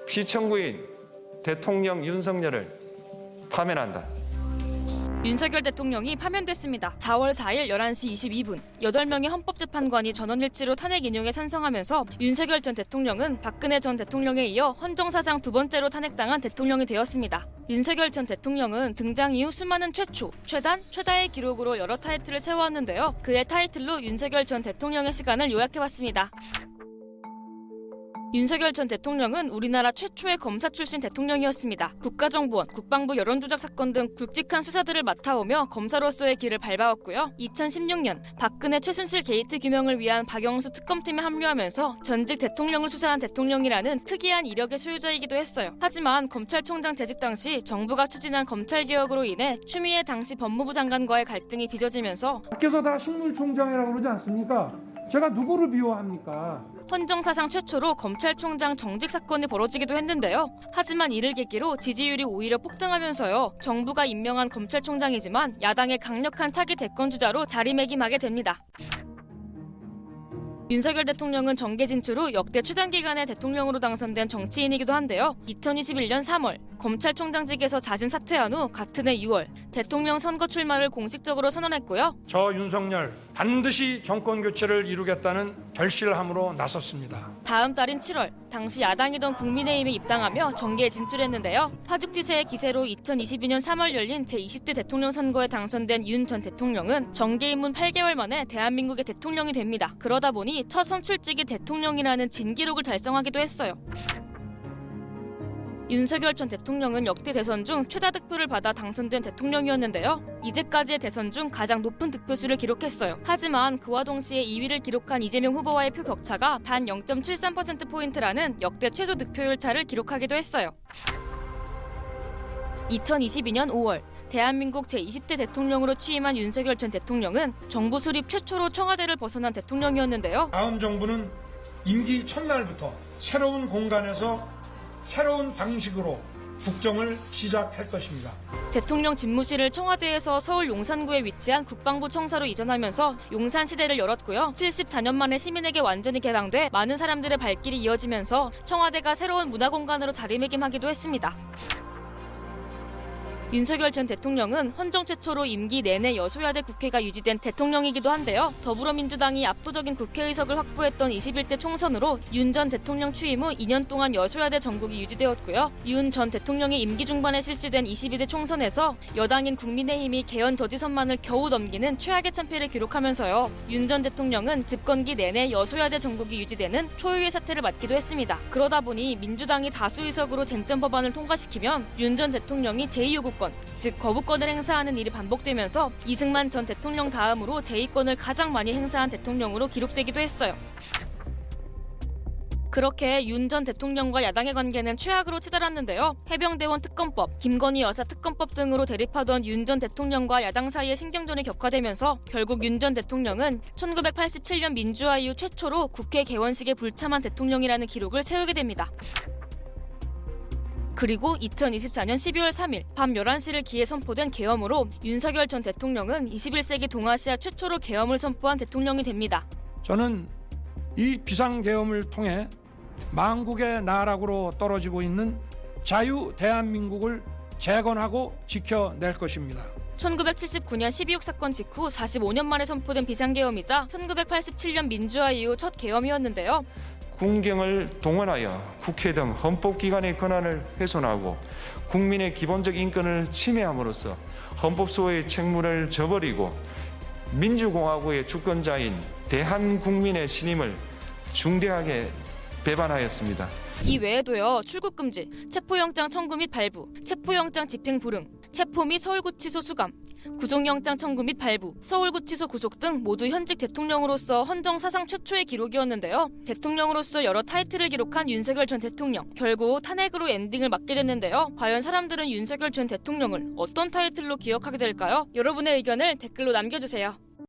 피청구인 대통령 윤석열을 파면한다. 윤석열 대통령이 파면됐습니다. 4월 4일 11시 22분 8명의 헌법재판관이 전원일치로 탄핵 인용에 찬성하면서 윤석열 전 대통령은 박근혜 전 대통령에 이어 헌정사상 두 번째로 탄핵당한 대통령이 되었습니다. 윤석열 전 대통령은 등장 이후 수많은 최초, 최단, 최다의 기록으로 여러 타이틀을 세워왔는데요. 그의 타이틀로 윤석열 전 대통령의 시간을 요약해봤습니다. 윤석열 전 대통령은 우리나라 최초의 검사 출신 대통령이었습니다. 국가정보원, 국방부 여론조작 사건 등 굵직한 수사들을 맡아오며 검사로서의 길을 밟아왔고요. 2016년 박근혜 최순실 게이트 규명을 위한 박영수 특검팀에 합류하면서 전직 대통령을 수사한 대통령이라는 특이한 이력의 소유자이기도 했어요. 하지만 검찰총장 재직 당시 정부가 추진한 검찰개혁으로 인해 추미애 당시 법무부 장관과의 갈등이 빚어지면서 밖에서 다 식물총장이라고 그러지 않습니까? 제가 누구를 비호합니까? 헌정사상 최초로 검찰총장 정직 사건이 벌어지기도 했는데요. 하지만 이를 계기로 지지율이 오히려 폭등하면서요. 정부가 임명한 검찰총장이지만 야당의 강력한 차기 대권주자로 자리매김하게 됩니다. 윤석열 대통령은 정계 진출 후 역대 최단 기간의 대통령으로 당선된 정치인이기도 한데요. 2021년 3월 검찰총장직에서 자진 사퇴한 후 같은 해 6월 대통령 선거 출마를 공식적으로 선언했고요. 저 윤석열 반드시 정권 교체를 이루겠다는 결실함으로 나섰습니다. 다음 달인 7월 당시 야당이던 국민의힘에 입당하며 정계에 진출했는데요. 파죽지세의 기세로 2022년 3월 열린 제20대 대통령 선거에 당선된 윤 전 대통령은 정계 입문 8개월 만에 대한민국의 대통령이 됩니다. 그러다 보니 첫 선출직이 대통령이라는 진기록을 달성하기도 했어요. 윤석열 전 대통령은 역대 대선 중 최다 득표를 받아 당선된 대통령이었는데요. 이제까지의 대선 중 가장 높은 득표수를 기록했어요. 하지만 그와 동시에 2위를 기록한 이재명 후보와의 표 격차가 단 0.73%포인트라는 역대 최소 득표율 차를 기록하기도 했어요. 2022년 5월 대한민국 제20대 대통령으로 취임한 윤석열 전 대통령은 정부 수립 최초로 청와대를 벗어난 대통령이었는데요. 다음 정부는 임기 첫날부터 새로운 공간에서 새로운 방식으로 국정을 시작할 것입니다. 대통령 집무실을 청와대에서 서울 용산구에 위치한 국방부 청사로 이전하면서 용산 시대를 열었고요. 74년 만에 시민에게 완전히 개방돼 많은 사람들의 발길이 이어지면서 청와대가 새로운 문화공간으로 자리매김하기도 했습니다. 윤석열 전 대통령은 헌정 최초로 임기 내내 여소야대 국회가 유지된 대통령이기도 한데요. 더불어민주당이 압도적인 국회의석을 확보했던 21대 총선으로 윤 전 대통령 취임 후 2년 동안 여소야대 정국이 유지되었고요. 윤 전 대통령의 임기 중반에 실시된 22대 총선에서 여당인 국민의힘이 개헌 저지선만을 겨우 넘기는 최악의 참패를 기록하면서요. 윤 전 대통령은 집권기 내내 여소야대 정국이 유지되는 초유의 사태를 맞기도 했습니다. 그러다 보니 민주당이 다수의석으로 쟁점 법안을 통과시키면 윤 전 대통령이 제2요구 즉 거부권을 행사하는 일이 반복되면서 이승만 전 대통령 다음으로 제2권을 가장 많이 행사한 대통령으로 기록되기도 했어요. 그렇게 윤 전 대통령과 야당의 관계는 최악으로 치달았는데요. 해병대원 특검법, 김건희 여사 특검법 등으로 대립하던 윤 전 대통령과 야당 사이의 신경전이 격화되면서 결국 윤 전 대통령은 1987년 민주화 이후 최초로 국회 개원식에 불참한 대통령이라는 기록을 세우게 됩니다. 그리고 2024년 12월 3일 밤 11시를 기해 선포된 계엄으로 윤석열 전 대통령은 21세기 동아시아 최초로 계엄을 선포한 대통령이 됩니다. 저는 이 비상계엄을 통해 망국의 나락으로 떨어지고 있는 자유 대한민국을 재건하고 지켜낼 것입니다. 1979년 12.6 사건 직후 45년 만에 선포된 비상계엄이자 1987년 민주화 이후 첫 계엄이었는데요. 군경을 동원하여 국회 등 헌법기관의 권한을 훼손하고 국민의 기본적 인권을 침해함으로써 헌법소의 책무를 저버리고 민주공화국의 주권자인 대한국민의 신임을 중대하게 배반하였습니다. 이 외에도요. 출국금지, 체포영장 청구 및 발부, 체포영장 집행 불응, 체포 및 서울구치소 수감, 구속영장 청구 및 발부, 서울구치소 구속 등 모두 현직 대통령으로서 헌정 사상 최초의 기록이었는데요. 대통령으로서 여러 타이틀을 기록한 윤석열 전 대통령. 결국 탄핵으로 엔딩을 맞게 됐는데요. 과연 사람들은 윤석열 전 대통령을 어떤 타이틀로 기억하게 될까요? 여러분의 의견을 댓글로 남겨주세요.